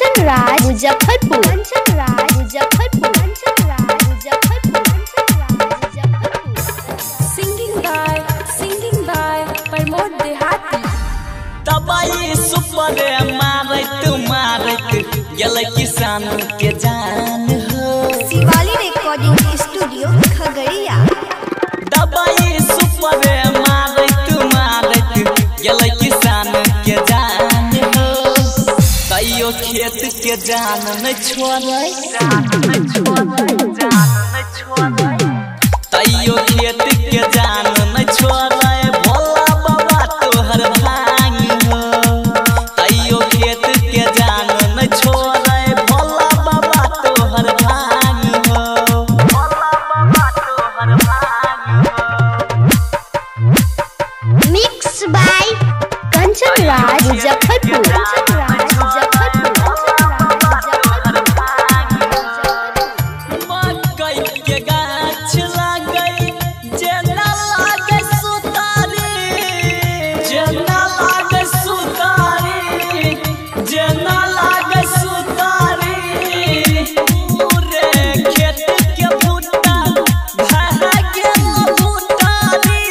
Kanchan Raj Muzaffarpur, Kanchan Raj Muzaffarpur, Kanchan Raj Muzaffarpur, Kanchan Raj Muzaffarpur. Singing by Pramod Dehati. तबाई super मारत गेल किसान के जान हो। Shivali recording studio Khagaria. दबाई सुपर मारत गेल किसान के जान हो। तैयो खेत के जान न छोड़ै, तैयो खेत के जान न छोड़ै। भोला बाबा तोहर भांग हो। तैयो खेत के जान न छोड़ै। भोला बाबा तोहर भांग हो। भोला बाबा तोहर भांग हो। मिक्स बाय कंचन राज मुजफ्फरपुर, कंचन राज मुजफ्फरपुर, मकई के गाछ लागै जेना लागे सुतारी, जेना लागे सुतारी, जेना लागे सुतारी। पूरे खेत के भुट्टा भए गेल भुट्टारी,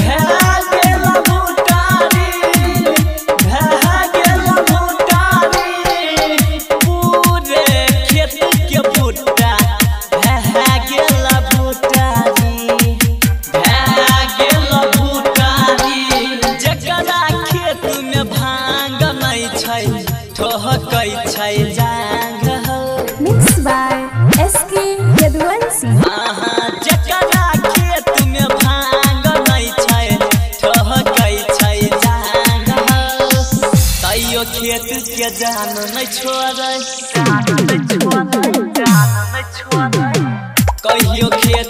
भए गेल भुट्टारी, भए गेल भुट्टारी। पूरे खेत के भुट्टा भए गेल भुट्टारी, भए गेल भुट्टारी। जकरा खेत में भांग नहीं छै ठोकै छै जांग हो। Mix by SK Yaduvanshi. जकरा खेत में भांग नहीं छै ठोकै छै जांग हो। तैयो खेत के जान नहीं छोड़ै, कहियो खेत